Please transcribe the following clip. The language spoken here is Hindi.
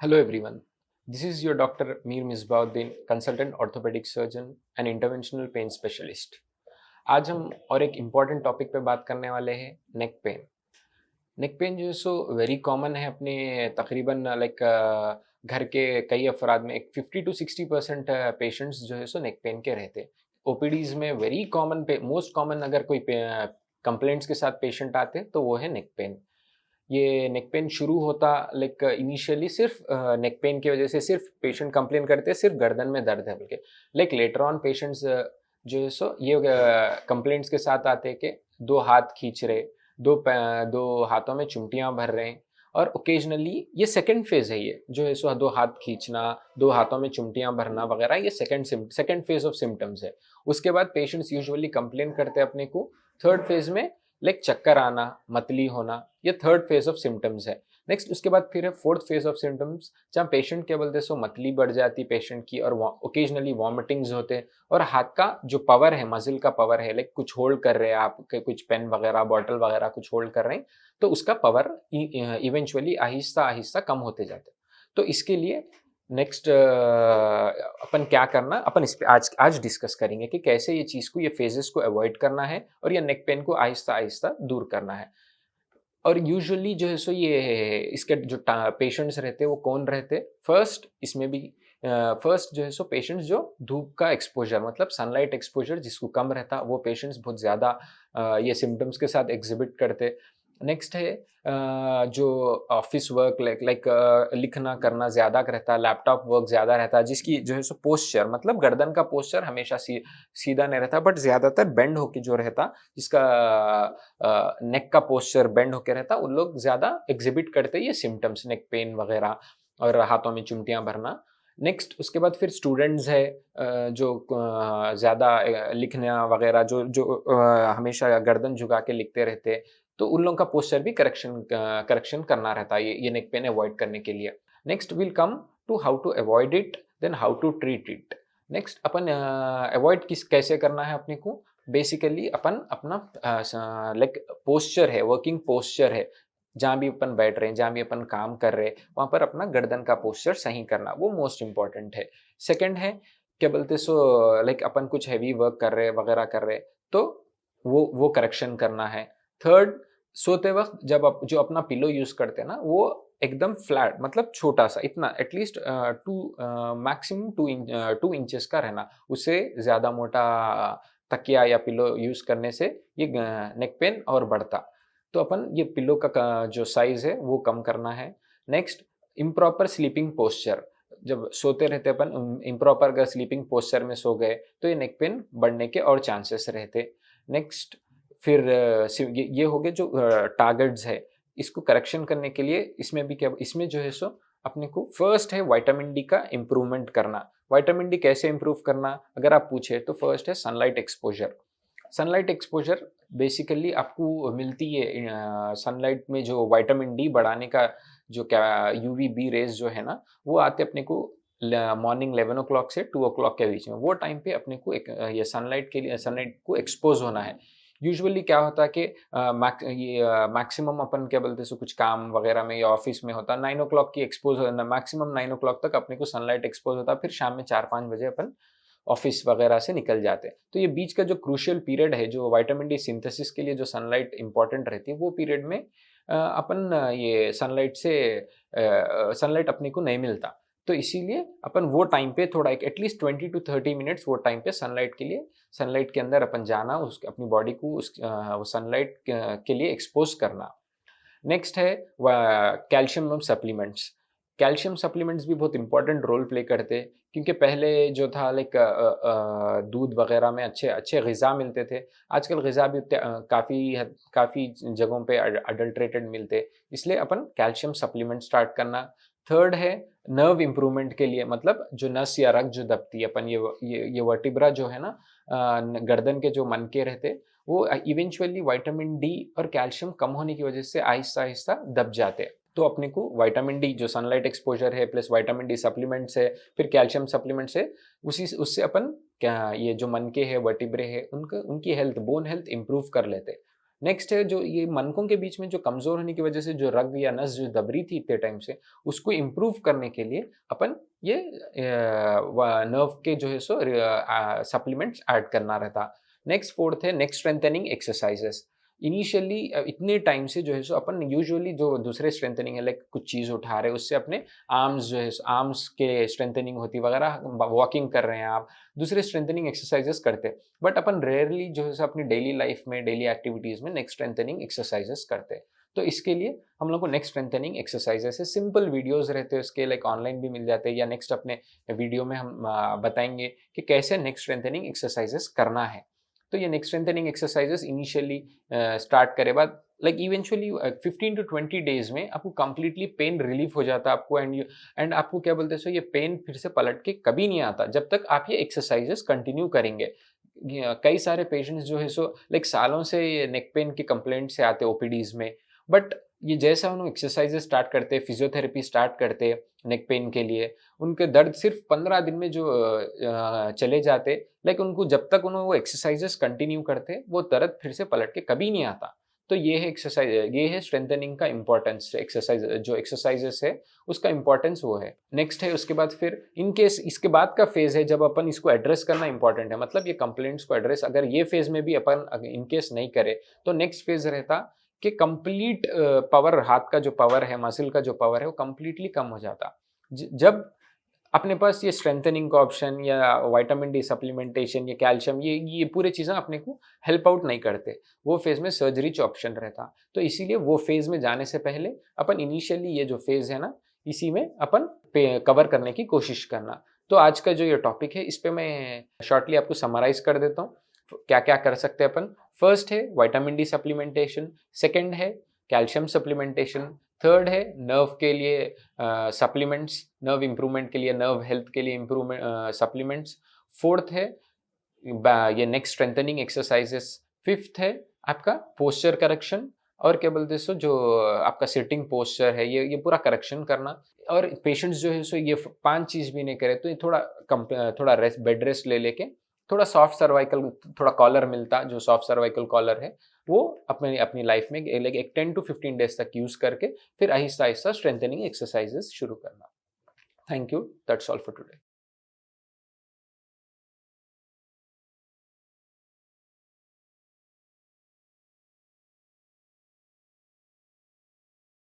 Hello everyone. This is your Dr. Mir Misbauddin, consultant orthopedic surgeon and interventional pain specialist. आज हम और एक इम्पॉर्टेंट टॉपिक पे बात करने वाले हैं नेक पेन। नेक पेन जो है सो वेरी कॉमन है अपने तकरीबन लाइक घर के कई अफराद में एक 50 to 60% पेशेंट्स जो है सो नेक पेन के रहते हैं। ओपीडीज में वेरी कॉमन पे मोस्ट कॉमन अगर कोई कंप्लेंट्स के साथ पेशेंट आते हैं तो वो है नेक पेन। ये नेक पेन शुरू होता लाइक इनिशियली सिर्फ नेक पेन की वजह से सिर्फ पेशेंट कंप्लेन करते हैं सिर्फ गर्दन में दर्द है बल्कि लाइक लेटर ऑन पेशेंट्स जो है सो ये कंप्लेंट्स के साथ आते हैं कि दो हाथ खींच रहे, दो हाथों में चुमटियां भर रहे हैं और ओकेजनली ये सेकंड फेज है, ये जो है सो दो हाथ खींचना, दो हाथों में चुमटियां भरना वगैरह ये सेकंड फेज ऑफ सिम्टम्स है। उसके बाद पेशेंट्स यूजुअली कंप्लेन करते हैं अपने को थर्ड फेज में लाइक चक्कर आना, मतली होना, ये थर्ड फेज ऑफ सिम्टम्स है। नेक्स्ट उसके बाद फिर है फोर्थ फेज ऑफ सिम्टम्स जहाँ पेशेंट क्या बोलते हैं सो मतली बढ़ जाती पेशेंट की और ओकेजनली वॉमिटिंग्स होते हैं और हाथ का जो पावर है, मजिल का पावर है, लाइक कुछ होल्ड कर रहे हैं आप, कुछ पेन वगैरह बॉटल वगैरह कुछ होल्ड कर रहे हैं तो उसका पावर इवेंचुअली आहिस्ता आहिस्ता कम होते जाते हैं। तो इसके लिए नेक्स्ट अपन क्या करना, अपन इस पे आज डिस्कस करेंगे कि कैसे ये चीज़ को, ये फेजेस को अवॉइड करना है और ये नेक पेन को आहिस्ता आहिस्ता दूर करना है। और यूजुअली जो है सो ये इसके जो पेशेंट्स रहते हैं वो कौन रहते हैं, फर्स्ट इसमें भी फर्स्ट जो है सो पेशेंट्स जो धूप का एक्सपोजर मतलब सनलाइट एक्सपोजर जिसको कम रहता वो पेशेंट्स बहुत ज़्यादा ये सिम्टम्स के साथ एग्जिबिट करते। नेक्स्ट है जो ऑफिस वर्क लाइक लिखना करना ज़्यादा रहता, लैपटॉप वर्क ज़्यादा रहता जिसकी जो है सो पोस्चर मतलब गर्दन का पोस्चर हमेशा सीधा नहीं रहता बट ज़्यादातर बेंड होके जो रहता, जिसका नेक का पोस्चर बेंड होके रहता, उन लोग ज़्यादा एग्जिबिट करते ये सिम्टम्स नेक पेन वगैरह और हाथों में चुमटियाँ भरना। नेक्स्ट उसके बाद फिर स्टूडेंट्स है जो ज़्यादा लिखना वगैरह जो हमेशा गर्दन झुका के लिखते रहते, तो उन लोगों का पोस्चर भी करेक्शन करना रहता है ये नेक पेन अवॉइड करने के लिए। Next will come to how to avoid it, then how to treat it. Next अपन अवॉइड किस कैसे करना है अपने को, बेसिकली अपन अपना लाइक पोस्चर है, वर्किंग पोस्चर है, जहाँ भी अपन बैठ रहे हैं, जहाँ भी अपन काम कर रहे हैं वहाँ पर अपना गर्दन का पोस्चर सही करना वो मोस्ट इम्पॉर्टेंट है। सेकंड है क्या बोलते सो लाइक अपन कुछ हैवी वर्क कर रहे वगैरह कर रहे तो वो करेक्शन करना है। थर्ड, सोते वक्त जब आप जो अपना पिलो यूज करते हैं ना वो एकदम फ्लैट मतलब छोटा सा, इतना एटलीस्ट मैक्सिमम 2 इंचेस का रहना, उससे ज़्यादा मोटा तकिया या पिलो यूज करने से ये नेक पेन और बढ़ता। तो अपन ये पिलो का जो साइज है वो कम करना है। नेक्स्ट, इम्प्रॉपर स्लीपिंग पोस्चर, जब सोते रहते अपन इम्प्रॉपर अगर स्लीपिंग पोस्चर में सो गए तो ये नेक पेन बढ़ने के और चांसेस रहते। नेक्स्ट फिर ये हो गए जो टारगेट्स है, इसको करेक्शन करने के लिए इसमें भी क्या, इसमें जो है सो अपने को फर्स्ट है विटामिन डी का इम्प्रूवमेंट करना। विटामिन डी कैसे इम्प्रूव करना अगर आप पूछे तो फर्स्ट है sunlight exposure. Sunlight exposure basically आपको मिलती है सनलाइट में जो विटामिन डी बढ़ाने का जो क्या यूवी बी रेज जो है ना वो आते अपने को मॉर्निंग 11 o'clock से 2 o'clock के बीच में, वो टाइम पे अपने को एक ये सनलाइट के लिए सनलाइट को एक्सपोज होना है। यूजुअली क्या होता है कि मैक्सिमम अपन क्या बोलते हैं कुछ काम वगैरह में या ऑफिस में होता 9 o'clock की एक्सपोज होना, मैक्सिमम 9 o'clock तक अपने को सनलाइट एक्सपोज होता, फिर शाम में 4-5 बजे अपन ऑफिस वगैरह से निकल जाते हैं। तो ये बीच का जो क्रूशियल पीरियड है जो विटामिन डी सिंथेसिस के लिए जो सनलाइट इंपॉर्टेंट रहती है वो पीरियड में अपन ये सनलाइट अपने को नहीं मिलता, तो इसीलिए अपन वो टाइम पे थोड़ा एक एटलीस्ट 20 to 30 मिनट्स वो टाइम पे सनलाइट के लिए, सनलाइट के अंदर अपन जाना, उस अपनी बॉडी को उस सनलाइट के लिए एक्सपोज करना। नेक्स्ट है कैल्शियम सप्लीमेंट्स। कैल्शियम सप्लीमेंट्स भी बहुत इंपॉर्टेंट रोल प्ले करते हैं क्योंकि पहले जो था लाइक दूध वगैरह में अच्छे अच्छे ग़िज़ा मिलते थे, आजकल ग़िज़ा भी काफ़ी जगहों पे अडल्ट्रेटेड मिलते, इसलिए अपन कैल्शियम सप्लीमेंट स्टार्ट करना। थर्ड है नर्व इम्प्रूवमेंट के लिए, मतलब जो नस या रग जो दबती है अपन ये वर्टिब्रा जो है ना गर्दन के जो मनके रहते वो इवेंचुअली विटामिन डी और कैल्शियम कम होने की वजह से आहिस्ता आहिस्ता दब जाते हैं। तो अपने को विटामिन डी जो सनलाइट एक्सपोजर है प्लस विटामिन डी सप्लीमेंट्स है फिर कैल्शियम सप्लीमेंट्स है, उससे अपन क्या ये जो मनके है वर्टिब्रे है उनकी हेल्थ, बोन हेल्थ इंप्रूव कर लेते। नेक्स्ट है जो ये मनकों के बीच में जो कमज़ोर होने की वजह से जो रग या नस जो दब रही थी इतने टाइम से, उसको इम्प्रूव करने के लिए अपन ये नर्व के जो है सो सप्लीमेंट्स ऐड करना रहता। नेक्स्ट फोर्थ है नेक स्ट्रेंथनिंग एक्सरसाइजेस। इनिशियली इतने टाइम से जो है सो अपन यूजुअली जो दूसरे स्ट्रेंथनिंग है, लाइक कुछ चीज़ उठा रहे हैं उससे अपने आर्म्स जो है आर्म्स के स्ट्रेंथनिंग होती वगैरह, वॉकिंग कर रहे हैं आप, दूसरे स्ट्रेंथनिंग एक्सरसाइजेस करते हैं। बट अपन रेयरली जो है सो अपनी डेली लाइफ में, डेली एक्टिविटीज़ में नेक स्ट्रेंथनिंग एक्सरसाइजेस करते हैं। तो इसके लिए हम लोग को नेक स्ट्रेंथनिंग एक्सरसाइजेस है, सिंपल वीडियोस रहते हैं उसके, लाइक ऑनलाइन भी मिल जाते हैं, या नेक्स्ट अपने वीडियो में हम बताएंगे कि कैसे नेक स्ट्रेंथनिंग एक्सरसाइजेस करना है। तो ये नेक स्ट्रेंथनिंग एक्सरसाइजेस इनिशियली स्टार्ट करे बाद लाइक इवेंचुअली 15 टू 20 डेज में आपको कंप्लीटली पेन रिलीफ हो जाता है आपको, एंड आपको क्या बोलते हैं सो ये पेन फिर से पलट के कभी नहीं आता जब तक आप ये एक्सरसाइजेस कंटिन्यू करेंगे। कई सारे पेशेंट्स जो है सो लाइक सालों से ये नेक पेन के कंप्लेंट से आते ओपीडीज में, बट ये जैसा उन्होंने एक्सरसाइजेस स्टार्ट करते, फिजियोथेरेपी स्टार्ट करते नेक पेन के लिए, उनके दर्द सिर्फ 15 दिन में जो चले जाते, लाइक उनको जब तक उन्होंने वो एक्सरसाइजेस कंटिन्यू करते वो दर्द फिर से पलट के कभी नहीं आता। तो ये है एक्सरसाइज, ये है स्ट्रेंथनिंग का इंपॉर्टेंस। एक्सरसाइज जो एक्सरसाइजेस है उसका इंपॉर्टेंस वो है। नेक्स्ट है उसके बाद फिर इन केस इसके बाद का फेज है जब अपन इसको एड्रेस करना इंपॉर्टेंट है, मतलब ये कंप्लेंट्स को एड्रेस अगर ये फेज में भी अपन इन केस नहीं करे तो नेक्स्ट फेज रहता कि कंप्लीट पावर, हाथ का जो पावर है, मसल का जो पावर है वो कंप्लीटली कम हो जाता। जब अपने पास ये स्ट्रेंथनिंग का ऑप्शन या विटामिन डी सप्लीमेंटेशन या कैल्शियम, ये पूरे चीज़ें अपने को हेल्प आउट नहीं करते, वो फेज में सर्जरी ऑप्शन रहता। तो इसीलिए वो फेज में जाने से पहले अपन इनिशियली ये जो फेज है ना, इसी में अपन कवर करने की कोशिश करना। तो आज का जो ये टॉपिक है इस पे मैं शॉर्टली आपको समराइज कर देता हूँ क्या क्या कर सकते हैं अपन। फर्स्ट है विटामिन डी सप्लीमेंटेशन, सेकेंड है कैल्शियम सप्लीमेंटेशन, थर्ड है नर्व के लिए सप्लीमेंट्स, नर्व इम्प्रूवमेंट के लिए, नर्व हेल्थ के लिए इम्प्रूवमेंट सप्लीमेंट्स, फोर्थ है ये नेक स्ट्रेंथनिंग एक्सरसाइजेस, फिफ्थ है आपका पोस्चर करेक्शन, और क्या बोलते हैं सो जो आपका सिटिंग पोस्चर है ये पूरा करेक्शन करना। और पेशेंट्स जो है सो ये 5 चीज़ भी नहीं करे तो ये थोड़ा रेस्ट, बेड रेस्ट ले लेके थोड़ा सॉफ्ट सर्वाइकल, थोड़ा कॉलर मिलता, जो सॉफ्ट सर्वाइकल कॉलर है वो अपनी अपनी लाइफ में एक 10 टू 15 डेज तक यूज करके फिर आहिस्ता आहिस्ता स्ट्रेंथनिंग एक्सरसाइजेस शुरू करना। Thank you, that's all for today.